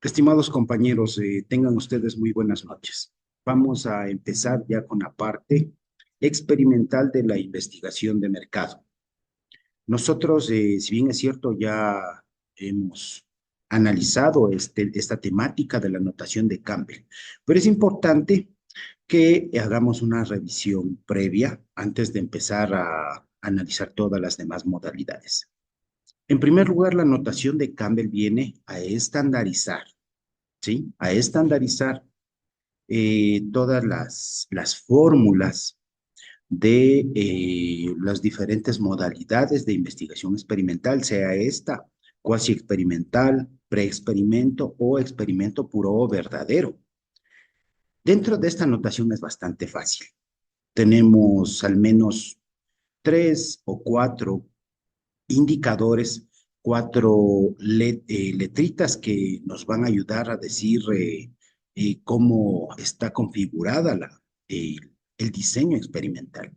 Estimados compañeros, tengan ustedes muy buenas noches. Vamos a empezar ya con la parte experimental de la investigación de mercado. Nosotros, si bien es cierto, ya hemos analizado esta temática de la notación de Campbell, pero es importante que hagamos una revisión previa antes de empezar a analizar todas las demás modalidades. En primer lugar, la notación de Campbell viene a estandarizar, ¿sí? A estandarizar todas las fórmulas de las diferentes modalidades de investigación experimental, sea esta cuasi experimental, preexperimento o experimento puro o verdadero. Dentro de esta notación es bastante fácil. Tenemos al menos tres o cuatro indicadores, cuatro letritas que nos van a ayudar a decir cómo está configurada eh, el diseño experimental.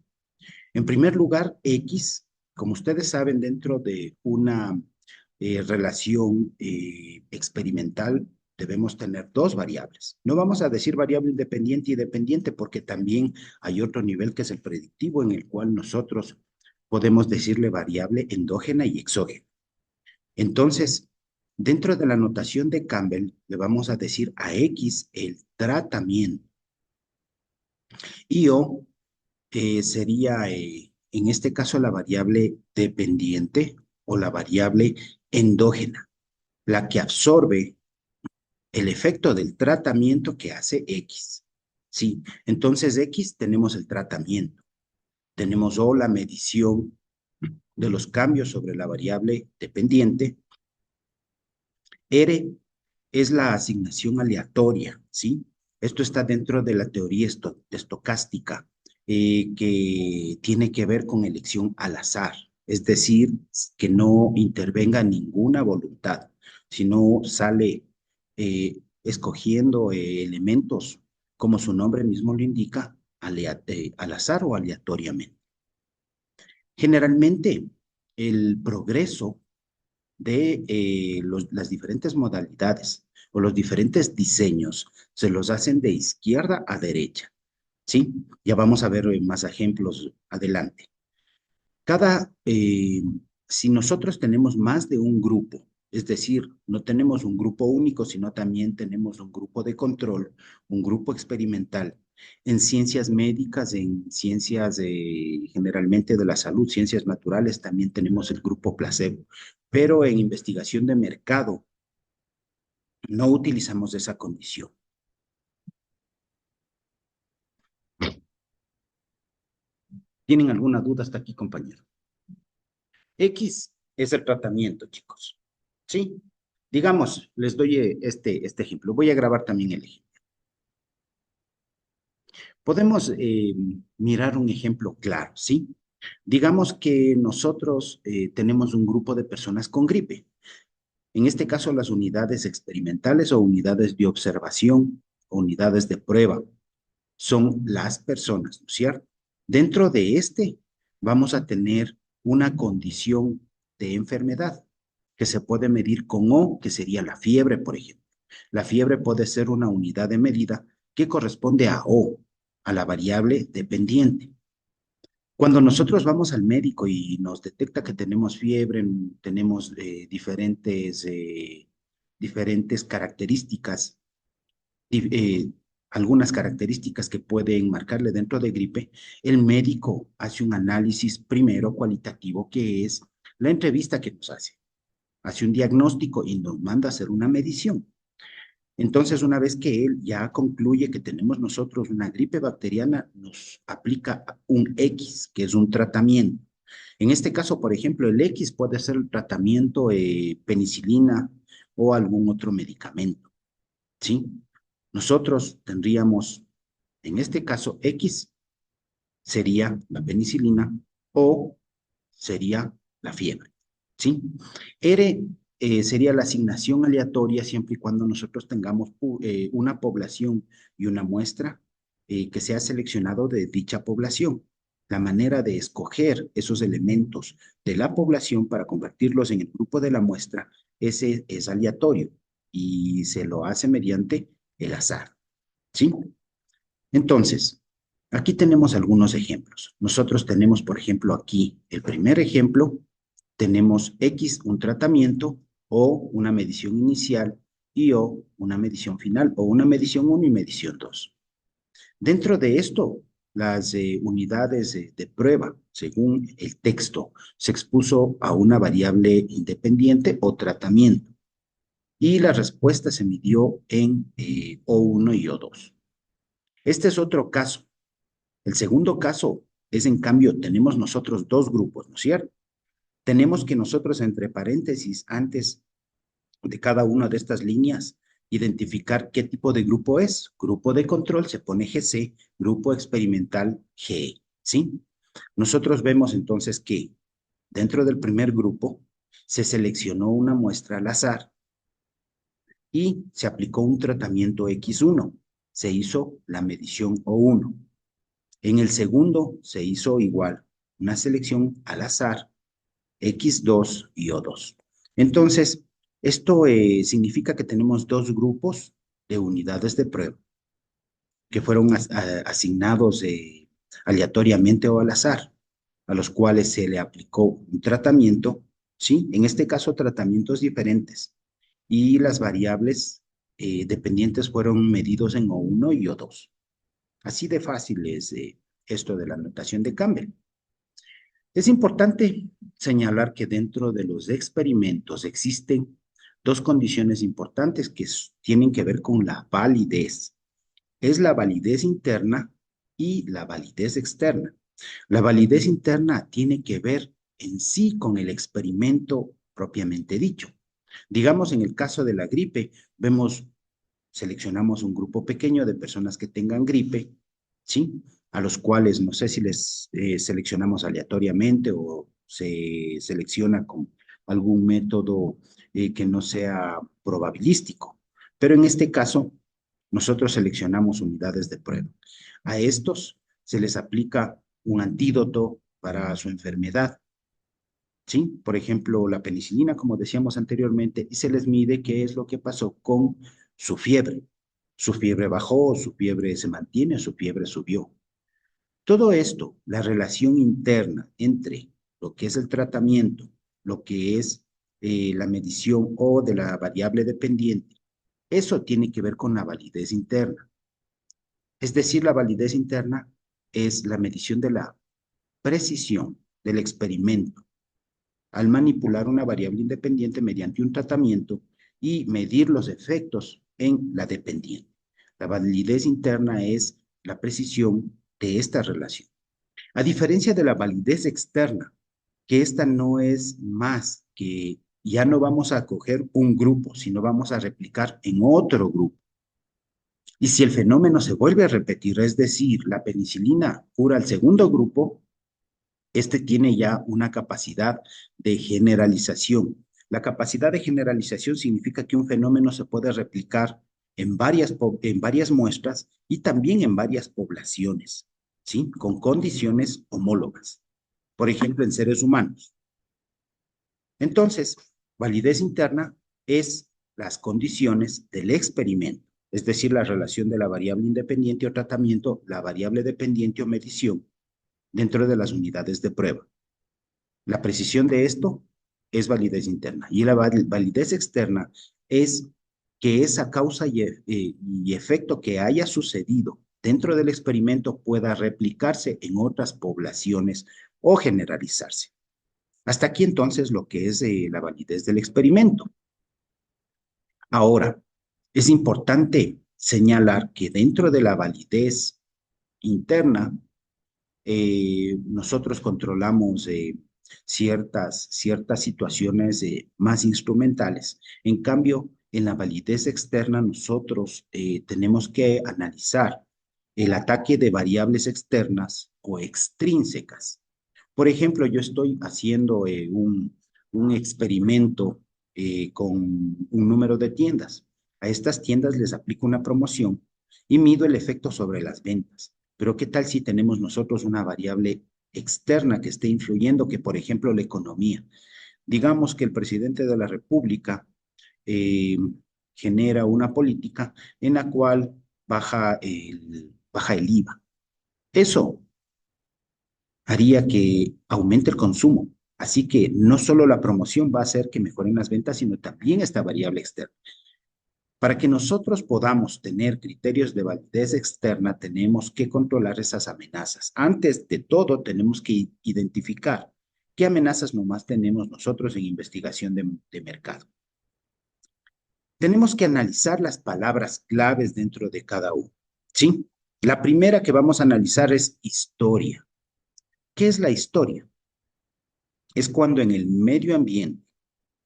En primer lugar, X, como ustedes saben, dentro de una relación experimental debemos tener dos variables. No vamos a decir variable independiente y dependiente porque también hay otro nivel que es el predictivo en el cual nosotros podemos decirle variable endógena y exógena. Entonces, dentro de la notación de Campbell, le vamos a decir a X el tratamiento y O sería, en este caso, la variable dependiente o la variable endógena, la que absorbe el efecto del tratamiento que hace X. Sí, entonces X tenemos el tratamiento, tenemos O la medición de los cambios sobre la variable dependiente. R es la asignación aleatoria, ¿sí? Esto está dentro de la teoría estocástica, que tiene que ver con elección al azar, es decir, que no intervenga ninguna voluntad, sino sale escogiendo elementos, como su nombre mismo lo indica, al azar o aleatoriamente. Generalmente, el progreso de las diferentes modalidades o los diferentes diseños se los hacen de izquierda a derecha, ¿sí? Ya vamos a ver más ejemplos adelante. Cada, si nosotros tenemos más de un grupo, es decir, no tenemos un grupo único, sino también tenemos un grupo de control, un grupo experimental. En ciencias médicas, en ciencias generalmente de la salud, ciencias naturales, también tenemos el grupo placebo. Pero en investigación de mercado no utilizamos esa condición. ¿Tienen alguna duda hasta aquí, compañero? X es el tratamiento, chicos. ¿Sí? Digamos, les doy este ejemplo. Voy a grabar también el ejemplo. Podemos mirar un ejemplo claro, ¿sí? Digamos que nosotros tenemos un grupo de personas con gripe. En este caso, las unidades experimentales o unidades de observación, o unidades de prueba, son las personas, ¿no es cierto? Dentro de este, vamos a tener una condición de enfermedad que se puede medir con O, que sería la fiebre, por ejemplo. La fiebre puede ser una unidad de medida que corresponde a O, a la variable dependiente. Cuando nosotros vamos al médico y nos detecta que tenemos fiebre, tenemos diferentes características, di- eh, algunas características que pueden marcarle dentro de gripe, el médico hace un análisis primero cualitativo, que es la entrevista que nos hace un diagnóstico y nos manda a hacer una medición. Entonces, una vez que él ya concluye que tenemos nosotros una gripe bacteriana, nos aplica un X, que es un tratamiento. En este caso, por ejemplo, el X puede ser el tratamiento penicilina o algún otro medicamento, ¿sí? Nosotros tendríamos, en este caso, X sería la penicilina o sería la fiebre, ¿sí? R sería la asignación aleatoria siempre y cuando nosotros tengamos una población y una muestra que sea seleccionado de dicha población. La manera de escoger esos elementos de la población para convertirlos en el grupo de la muestra es aleatorio. y se lo hace mediante el azar, ¿sí? Entonces, aquí tenemos algunos ejemplos. Nosotros tenemos, por ejemplo, aquí el primer ejemplo, tenemos X, un tratamiento o una medición inicial y o una medición final o una medición uno y medición 2. Dentro de esto, las unidades de prueba, según el texto, se expuso a una variable independiente o tratamiento y la respuesta se midió en O1 y O2. Este es otro caso. El segundo caso es, en cambio, tenemos nosotros dos grupos, ¿no es cierto? Tenemos que nosotros, entre paréntesis, antes de cada una de estas líneas, identificar qué tipo de grupo es. Grupo de control se pone GC, grupo experimental GE, ¿sí? Nosotros vemos entonces que dentro del primer grupo se seleccionó una muestra al azar y se aplicó un tratamiento X1. Se hizo la medición O1. En el segundo se hizo igual, una selección al azar, X2 y O2. Entonces, esto significa que tenemos dos grupos de unidades de prueba que fueron asignados aleatoriamente o al azar, a los cuales se le aplicó un tratamiento, ¿sí? En este caso, tratamientos diferentes, y las variables dependientes fueron medidos en O1 y O2. Así de fácil es esto de la notación de Campbell. Es importante señalar que dentro de los experimentos existen dos condiciones importantes que tienen que ver con la validez. Es la validez interna y la validez externa. La validez interna tiene que ver en sí con el experimento propiamente dicho. Digamos, en el caso de la gripe, seleccionamos un grupo pequeño de personas que tengan gripe, ¿sí? A los cuales no sé si les seleccionamos aleatoriamente o se selecciona con algún método que no sea probabilístico. Pero en este caso, nosotros seleccionamos unidades de prueba. A estos se les aplica un antídoto para su enfermedad, ¿sí? Por ejemplo, la penicilina, como decíamos anteriormente, y se les mide qué es lo que pasó con su fiebre. Su fiebre bajó, su fiebre se mantiene, su fiebre subió. Todo esto, la relación interna entre lo que es el tratamiento, lo que es la medición o de la variable dependiente, eso tiene que ver con la validez interna. Es decir, la validez interna es la medición de la precisión del experimento al manipular una variable independiente mediante un tratamiento y medir los efectos en la dependiente. La validez interna es la precisión de esta relación. A diferencia de la validez externa, que esta no es más que ya no vamos a coger un grupo, sino vamos a replicar en otro grupo. Y si el fenómeno se vuelve a repetir, es decir, la penicilina cura al segundo grupo, este tiene ya una capacidad de generalización. La capacidad de generalización significa que un fenómeno se puede replicar en varias muestras y también en varias poblaciones, ¿sí? Con condiciones homólogas. Por ejemplo, en seres humanos. Entonces, validez interna es las condiciones del experimento, es decir, la relación de la variable independiente o tratamiento, la variable dependiente o medición dentro de las unidades de prueba. La precisión de esto es validez interna y la validez externa es que esa causa y efecto que haya sucedido dentro del experimento pueda replicarse en otras poblaciones o generalizarse. Hasta aquí entonces lo que es la validez del experimento. Ahora, es importante señalar que dentro de la validez interna, nosotros controlamos ciertas situaciones más instrumentales. En cambio, en la validez externa, nosotros tenemos que analizar el ataque de variables externas o extrínsecas. Por ejemplo, yo estoy haciendo un experimento con un número de tiendas. A estas tiendas les aplico una promoción y mido el efecto sobre las ventas. Pero ¿qué tal si tenemos nosotros una variable externa que esté influyendo, que por ejemplo la economía? Digamos que el presidente de la República eh, genera una política en la cual baja el IVA. Eso haría que aumente el consumo. Así que no solo la promoción va a hacer que mejoren las ventas, sino también esta variable externa. Para que nosotros podamos tener criterios de validez externa, tenemos que controlar esas amenazas. Antes de todo, tenemos que identificar qué amenazas nomás tenemos nosotros en investigación de mercado. Tenemos que analizar las palabras claves dentro de cada uno. ¿Sí? La primera que vamos a analizar es historia. ¿Qué es la historia? Es cuando en el medio ambiente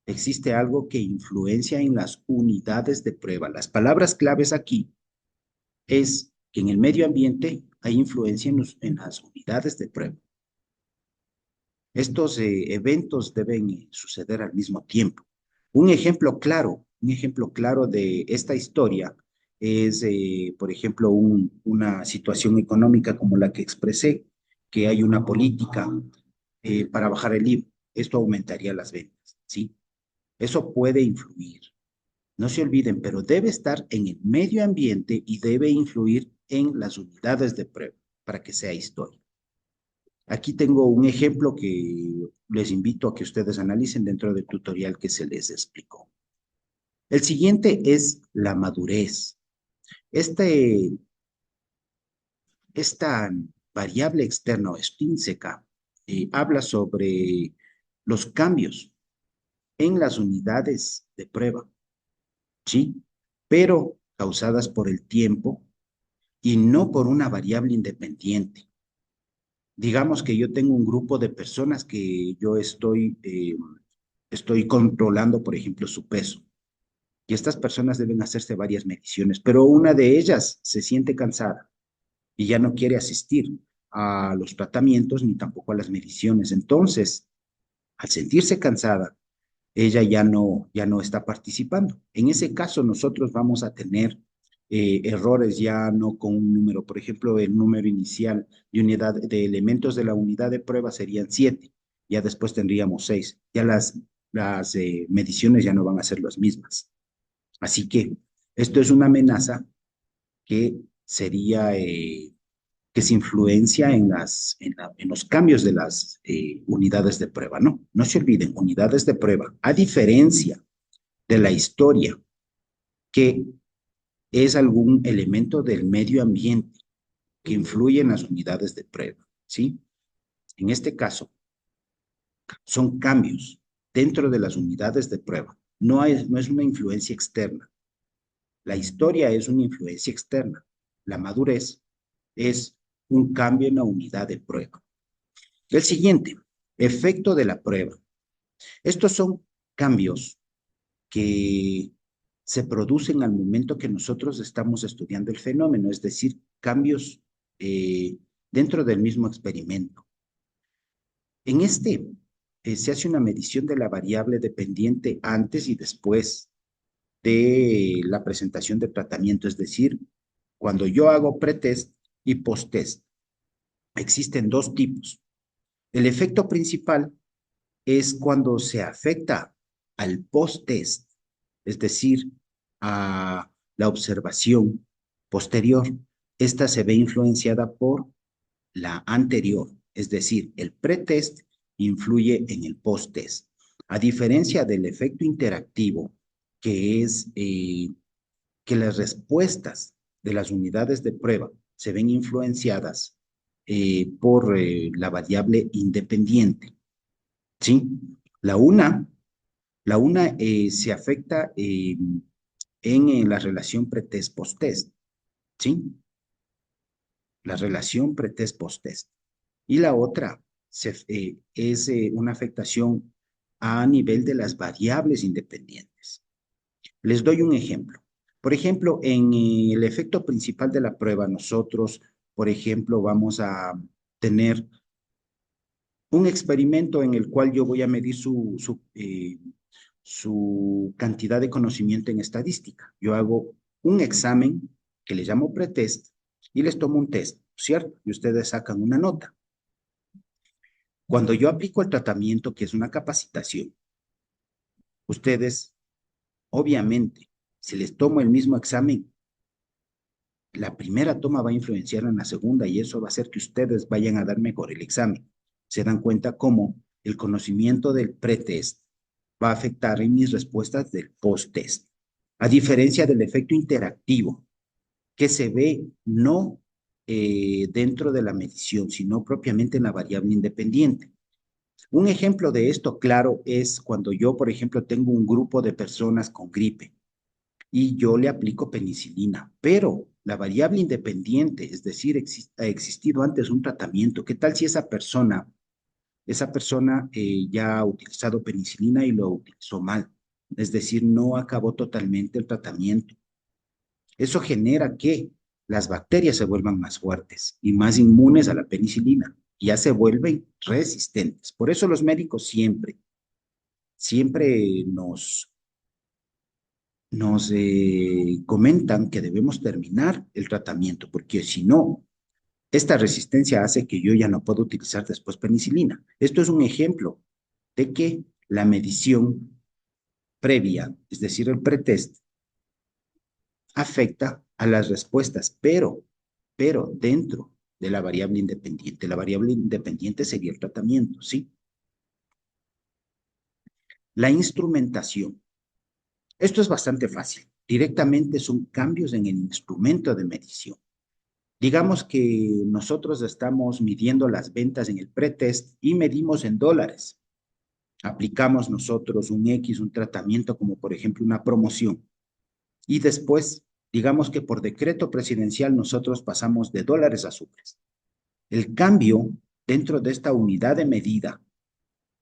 existe algo que influencia en las unidades de prueba. Las palabras claves aquí es que en el medio ambiente hay influencia en las unidades de prueba. Estos eventos deben suceder al mismo tiempo. Un ejemplo claro de esta historia es, por ejemplo, una situación económica como la que expresé, que hay una política para bajar el IVA. Esto aumentaría las ventas, ¿sí? Eso puede influir. No se olviden, pero debe estar en el medio ambiente y debe influir en las unidades de prueba para que sea historia. Aquí tengo un ejemplo que les invito a que ustedes analicen dentro del tutorial que se les explicó. El siguiente es la madurez. Este, esta variable externa o extrínseca habla sobre los cambios en las unidades de prueba, ¿sí? Pero causadas por el tiempo y no por una variable independiente. Digamos que yo tengo un grupo de personas que yo estoy controlando, por ejemplo, su peso. Y estas personas deben hacerse varias mediciones, pero una de ellas se siente cansada y ya no quiere asistir a los tratamientos ni tampoco a las mediciones. Entonces, al sentirse cansada, ella ya no está participando. En ese caso, nosotros vamos a tener errores ya no con un número. Por ejemplo, el número inicial de elementos de la unidad de prueba serían 7. Ya después tendríamos 6. Ya las mediciones ya no van a ser las mismas. Así que esto es una amenaza que sería que se influencia en los cambios de las unidades de prueba, ¿no? No se olviden, unidades de prueba, a diferencia de la historia, que es algún elemento del medio ambiente que influye en las unidades de prueba, ¿sí? En este caso, son cambios dentro de las unidades de prueba. No es una influencia externa. La historia es una influencia externa. La madurez es un cambio en la unidad de prueba. El siguiente, efecto de la prueba. Estos son cambios que se producen al momento que nosotros estamos estudiando el fenómeno, es decir, cambios dentro del mismo experimento. En este se hace una medición de la variable dependiente antes y después de la presentación de tratamiento, es decir, cuando yo hago pretest y posttest. Existen dos tipos. El efecto principal es cuando se afecta al post-test, es decir, a la observación posterior. Esta se ve influenciada por la anterior, es decir, el pretest influye en el post-test. A diferencia del efecto interactivo, que es que las respuestas de las unidades de prueba se ven influenciadas por la variable independiente. ¿Sí? La una, la una se afecta en la relación pretest post-test, ¿sí? La relación pretest post-test. Y la otra es una afectación a nivel de las variables independientes. Les doy un ejemplo. Por ejemplo, en el efecto principal de la prueba, nosotros, por ejemplo, vamos a tener un experimento en el cual yo voy a medir su cantidad de conocimiento en estadística. Yo hago un examen que le llamo pretest y les tomo un test, ¿cierto? Y ustedes sacan una nota. Cuando yo aplico el tratamiento, que es una capacitación, ustedes obviamente Si les tomo el mismo examen, la primera toma va a influenciar en la segunda y eso va a hacer que ustedes vayan a dar mejor el examen. Se dan cuenta cómo el conocimiento del pretest va a afectar en mis respuestas del post-test. A diferencia del efecto interactivo, que se ve no dentro de la medición, sino propiamente en la variable independiente. Un ejemplo de esto, claro, es cuando yo, por ejemplo, tengo un grupo de personas con gripe y yo le aplico penicilina, pero la variable independiente, es decir, ha existido antes un tratamiento. ¿Qué tal si esa persona ya ha utilizado penicilina y lo utilizó mal? Es decir, no acabó totalmente el tratamiento. Eso genera que las bacterias se vuelvan más fuertes y más inmunes a la penicilina. Ya se vuelven resistentes. Por eso los médicos siempre nos comentan que debemos terminar el tratamiento, porque si no, esta resistencia hace que yo ya no pueda utilizar después penicilina. Esto es un ejemplo de que la medición previa, es decir, el pretest, afecta a las respuestas, pero dentro de la variable independiente. La variable independiente sería el tratamiento, ¿sí? La instrumentación. Esto es bastante fácil. Directamente son cambios en el instrumento de medición. Digamos que nosotros estamos midiendo las ventas en el pretest y medimos en dólares. Aplicamos nosotros un X, un tratamiento como por ejemplo una promoción. Y después, digamos que por decreto presidencial nosotros pasamos de dólares a sucres. El cambio dentro de esta unidad de medida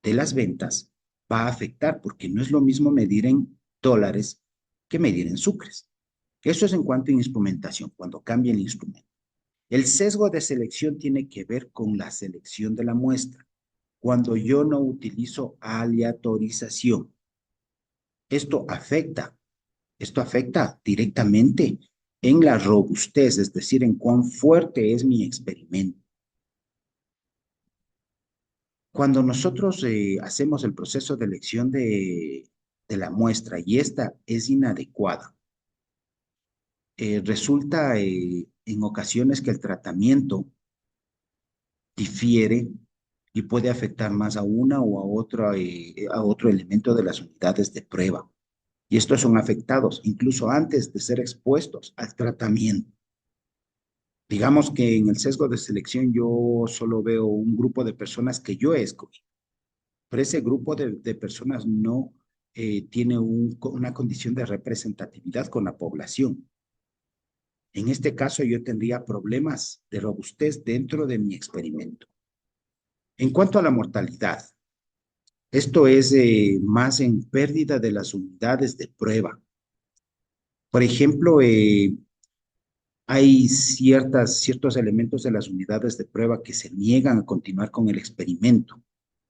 de las ventas va a afectar porque no es lo mismo medir en dólares que medir en sucres. Eso es en cuanto a instrumentación, cuando cambia el instrumento. El sesgo de selección tiene que ver con la selección de la muestra. Cuando yo no utilizo aleatorización, esto afecta, esto afecta directamente en la robustez, es decir, en cuán fuerte es mi experimento. Cuando nosotros hacemos el proceso de elección de la muestra y esta es inadecuada, resulta en ocasiones que el tratamiento difiere y puede afectar más a una o a otro elemento de las unidades de prueba. Y estos son afectados incluso antes de ser expuestos al tratamiento. Digamos que en el sesgo de selección yo solo veo un grupo de personas que yo he escogido, pero ese grupo de personas no tiene una condición de representatividad con la población. En este caso yo tendría problemas de robustez dentro de mi experimento. En cuanto a la mortalidad, esto es más en pérdida de las unidades de prueba. Por ejemplo, hay ciertos elementos de las unidades de prueba que se niegan a continuar con el experimento.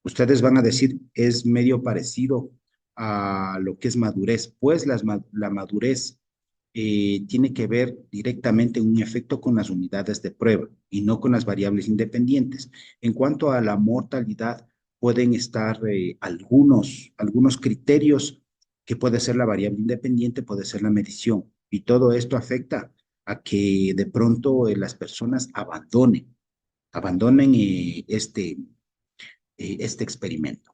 Ustedes van a decir, es medio parecido a lo que es madurez, pues la madurez tiene que ver directamente en un efecto con las unidades de prueba y no con las variables independientes. En cuanto a la mortalidad, pueden estar algunos criterios que puede ser la variable independiente, puede ser la medición, y todo esto afecta a que de pronto las personas abandonen este experimento.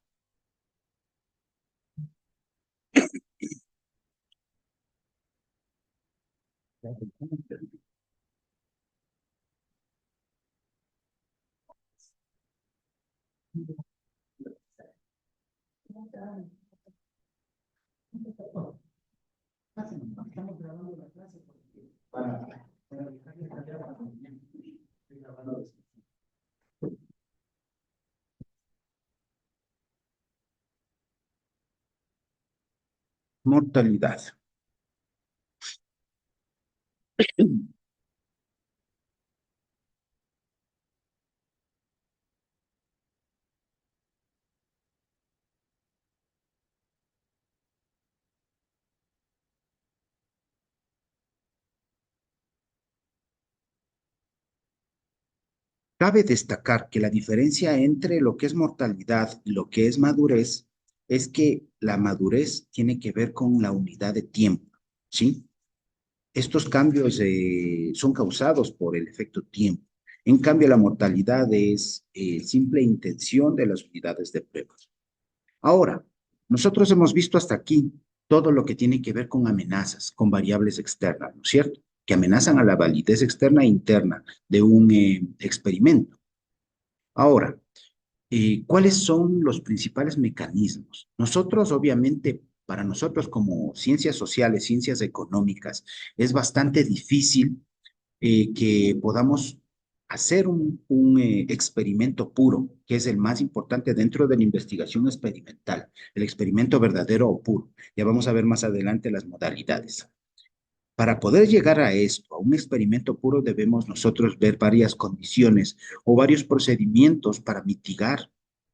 Mortalidad. Cabe destacar que la diferencia entre lo que es mortalidad y lo que es madurez es que la madurez tiene que ver con la unidad de tiempo. ¿sí? Estos cambios son causados por el efecto tiempo. En cambio, la mortalidad es simple intención de las unidades de prueba. Ahora, nosotros hemos visto hasta aquí todo lo que tiene que ver con amenazas, con variables externas, ¿no es cierto? Que amenazan a la validez externa e interna de un experimento. Ahora, ¿cuáles son los principales mecanismos? Nosotros, obviamente, para nosotros como ciencias sociales, ciencias económicas, es bastante difícil que podamos hacer un experimento puro, que es el más importante dentro de la investigación experimental, el experimento verdadero o puro. Ya vamos a ver más adelante las modalidades. Para poder llegar a esto, a un experimento puro, debemos nosotros ver varias condiciones o varios procedimientos para mitigar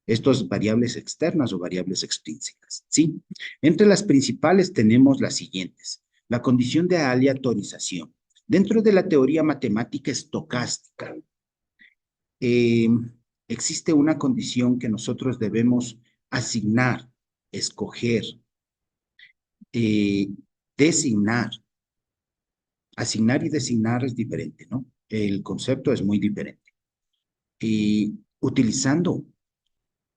estas variables externas o variables extrínsecas, ¿sí? Entre las principales tenemos las siguientes. La condición de aleatorización. Dentro de la teoría matemática estocástica, eh, existe una condición que nosotros debemos asignar, escoger, eh, designar. Asignar y designar es diferente, ¿no? El concepto es muy diferente. Y utilizando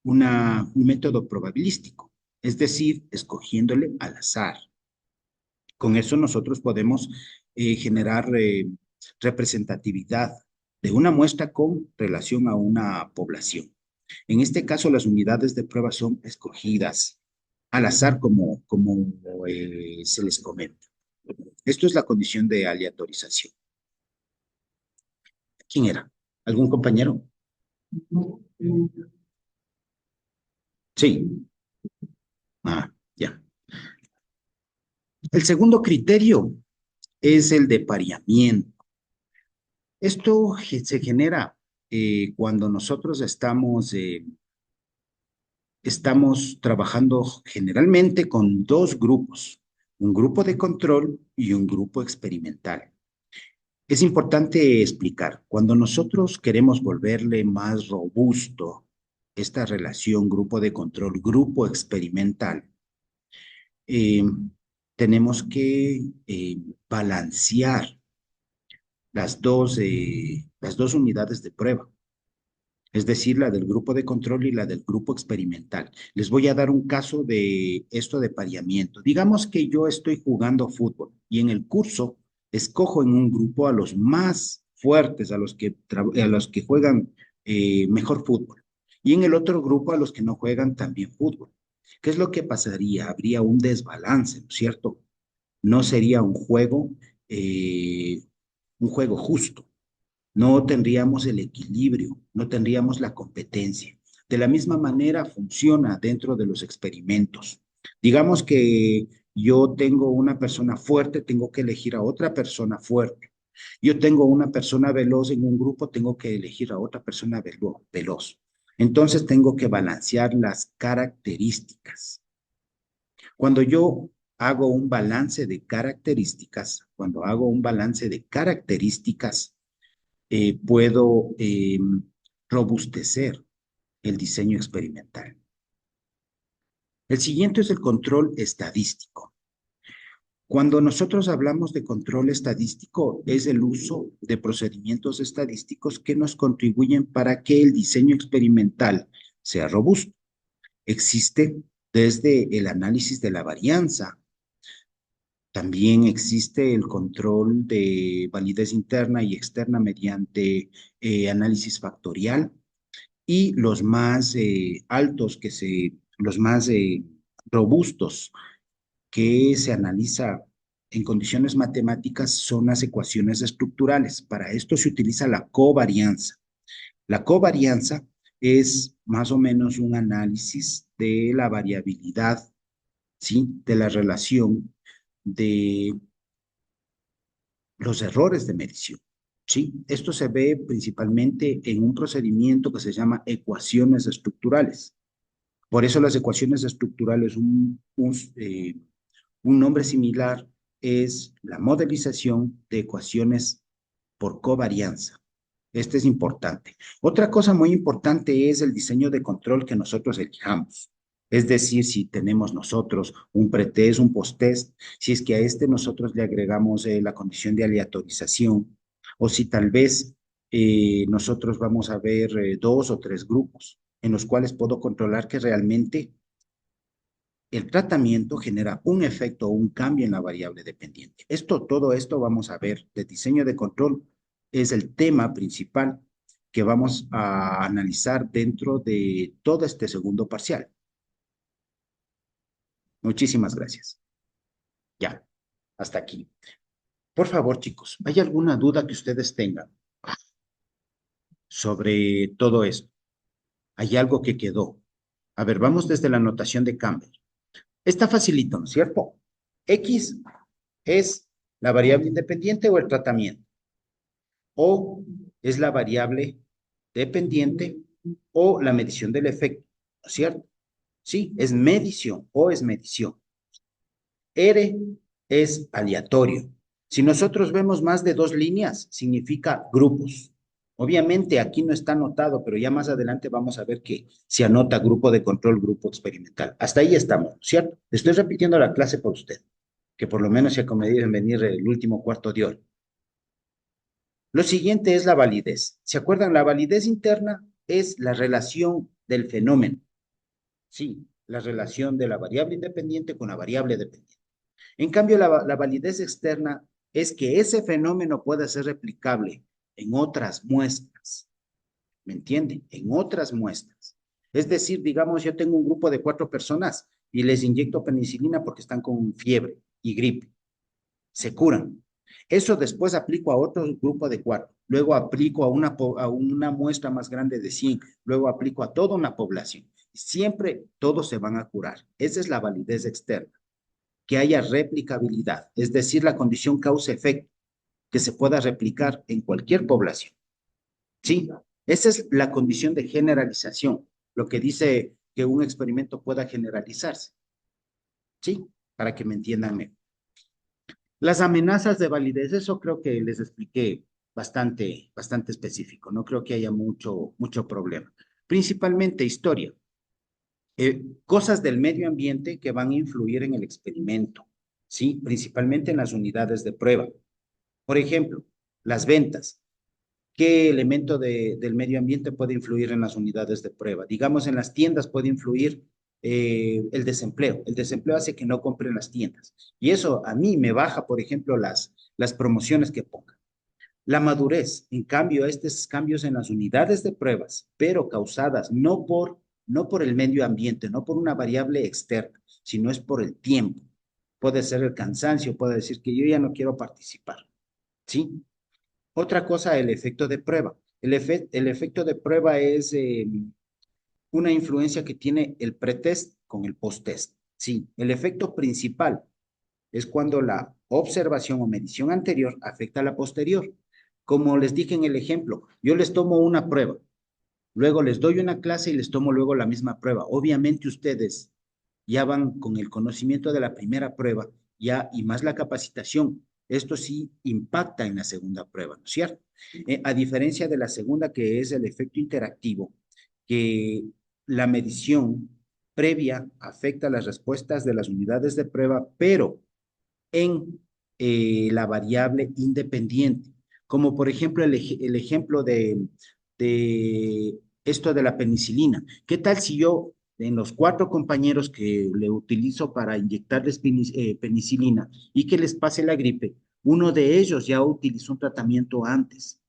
un método probabilístico, es decir, escogiéndole al azar. Con eso nosotros podemos generar representatividad de una muestra con relación a una población. En este caso, las unidades de prueba son escogidas al azar, como se les comenta. Esto es la condición de aleatorización. ¿Quién era? ¿Algún compañero? Sí. Ah, ya. El segundo criterio es el de pareamiento. Esto se genera cuando nosotros estamos trabajando generalmente con dos grupos, un grupo de control y un grupo experimental. Es importante explicar, cuando nosotros queremos volverle más robusto esta relación grupo de control, grupo experimental, eh, tenemos que balancear las dos unidades de prueba, es decir, la del grupo de control y la del grupo experimental. Les voy a dar un caso de esto de pareamiento. Digamos que yo estoy jugando fútbol y en el curso escojo en un grupo a los más fuertes, a los que juegan mejor fútbol, y en el otro grupo a los que no juegan también fútbol. ¿Qué es lo que pasaría? Habría un desbalance, ¿no es cierto? No sería un juego justo, no tendríamos el equilibrio, no tendríamos la competencia. De la misma manera funciona dentro de los experimentos. Digamos que yo tengo una persona fuerte, tengo que elegir a otra persona fuerte. Yo tengo una persona veloz en un grupo, tengo que elegir a otra persona veloz. Entonces tengo que balancear las características. Cuando yo hago un balance de características, cuando hago un balance de características, puedo robustecer el diseño experimental. El siguiente es el control estadístico. Cuando nosotros hablamos de control estadístico, es el uso de procedimientos estadísticos que nos contribuyen para que el diseño experimental sea robusto. Existe desde el análisis de la varianza. También existe el control de validez interna y externa mediante análisis factorial, y los más altos, los más robustos que se analiza en condiciones matemáticas son las ecuaciones estructurales. Para esto se utiliza la covarianza. La covarianza es más o menos un análisis de la variabilidad, ¿sí? De la relación de los errores de medición. ¿Sí? Esto se ve principalmente en un procedimiento que se llama ecuaciones estructurales. Por eso las ecuaciones estructurales, un nombre similar es la modelización de ecuaciones por covarianza. Este es importante. Otra cosa muy importante es el diseño de control que nosotros elijamos. Es decir, si tenemos nosotros un pretest, un posttest, si es que a este nosotros le agregamos la condición de aleatorización, o si tal vez nosotros vamos a ver dos o tres grupos en los cuales puedo controlar que realmente el tratamiento genera un efecto o un cambio en la variable dependiente. Todo esto vamos a ver de diseño de control, es el tema principal que vamos a analizar dentro de todo este segundo parcial. Muchísimas gracias. Ya, hasta aquí. Por favor, chicos, ¿hay alguna duda que ustedes tengan sobre todo esto? ¿Hay algo que quedó? A ver, vamos desde la notación de Campbell. Está facilito, ¿no es cierto? X es la variable independiente o el tratamiento. O es la variable dependiente o la medición del efecto, ¿no es cierto? Sí, es medición o es medición. R es aleatorio. Si nosotros vemos más de dos líneas, significa grupos. Obviamente aquí no está anotado, pero ya más adelante vamos a ver que se anota grupo de control, grupo experimental. Hasta ahí estamos, ¿cierto? Estoy repitiendo la clase por usted, que por lo menos se ha comedido en venir el último cuarto de hora. Lo siguiente es la validez. ¿Se acuerdan? La validez interna es la relación del fenómeno. Sí, la relación de la variable independiente con la variable dependiente. En cambio, la validez externa es que ese fenómeno pueda ser replicable en otras muestras. ¿Me entienden? En otras muestras. Es decir, digamos, yo tengo un grupo de 4 personas y les inyecto penicilina porque están con fiebre y gripe. Se curan. Eso después aplico a otro grupo de 4. Luego aplico a una muestra más grande de 100. Luego aplico a toda una población. Siempre todos se van a curar. Esa es la validez externa. Que haya replicabilidad, es decir, la condición causa-efecto, que se pueda replicar en cualquier población. ¿Sí? Esa es la condición de generalización, lo que dice que un experimento pueda generalizarse. ¿Sí? Para que me entiendan mejor. Las amenazas de validez, eso creo que les expliqué bastante específico, no creo que haya mucho problema. Principalmente historia, cosas del medio ambiente que van a influir en el experimento, ¿sí? Principalmente en las unidades de prueba. Por ejemplo, las ventas. ¿Qué elemento del medio ambiente puede influir en las unidades de prueba? Digamos, en las tiendas puede influir el desempleo. El desempleo hace que no compren las tiendas. Y eso a mí me baja, por ejemplo, las promociones que pongan. La madurez, en cambio, estos cambios en las unidades de pruebas, pero causadas no por el medio ambiente, no por una variable externa, sino es por el tiempo. Puede ser el cansancio, puede decir que yo ya no quiero participar, ¿sí? Otra cosa, el efecto de prueba. El efecto de prueba es una influencia que tiene el pretest con el posttest. Sí, el efecto principal es cuando la observación o medición anterior afecta a la posterior. Como les dije en el ejemplo, yo les tomo una prueba, luego les doy una clase y les tomo luego la misma prueba. Obviamente ustedes ya van con el conocimiento de la primera prueba ya y más la capacitación. Esto sí impacta en la segunda prueba, ¿no es cierto? A diferencia de la segunda, que es el efecto interactivo, que la medición previa afecta las respuestas de las unidades de prueba, pero en la variable independiente, como por ejemplo el ejemplo de esto de la penicilina. ¿Qué tal si yo, en los 4 compañeros que le utilizo para inyectarles penicilina y que les pase la gripe, uno de ellos ya utilizó un tratamiento antes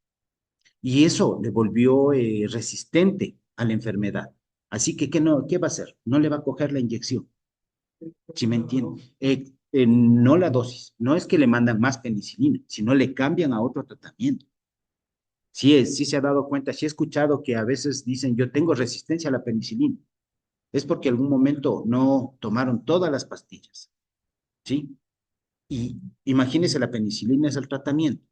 y eso le volvió resistente a la enfermedad? Así que, ¿qué va a hacer? No le va a coger la inyección. ¿Sí me entiende? No la dosis, no es que le mandan más penicilina, sino le cambian a otro tratamiento. Sí se ha dado cuenta, sí he escuchado que a veces dicen, yo tengo resistencia a la penicilina. Es porque en algún momento no tomaron todas las pastillas, ¿sí? Y imagínese, la penicilina es el tratamiento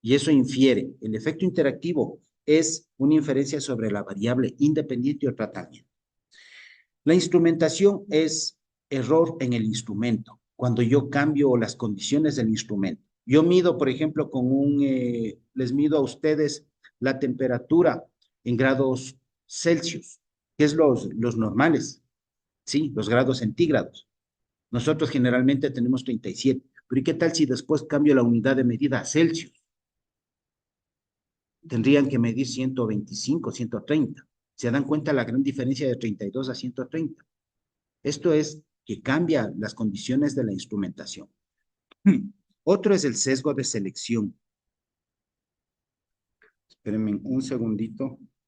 y eso infiere. El efecto interactivo es una inferencia sobre la variable independiente o tratamiento. La instrumentación es error en el instrumento, cuando yo cambio las condiciones del instrumento. Yo mido, por ejemplo, les mido a ustedes la temperatura en grados Celsius, que es los normales. ¿sí? Los grados centígrados. Nosotros generalmente tenemos 37. Pero ¿y qué tal si después cambio la unidad de medida a Celsius? Tendrían que medir 125, 130. ¿Se dan cuenta la gran diferencia de 32 a 130? Esto es que cambia las condiciones de la instrumentación. Otro es el sesgo de selección. Espérenme un segundito.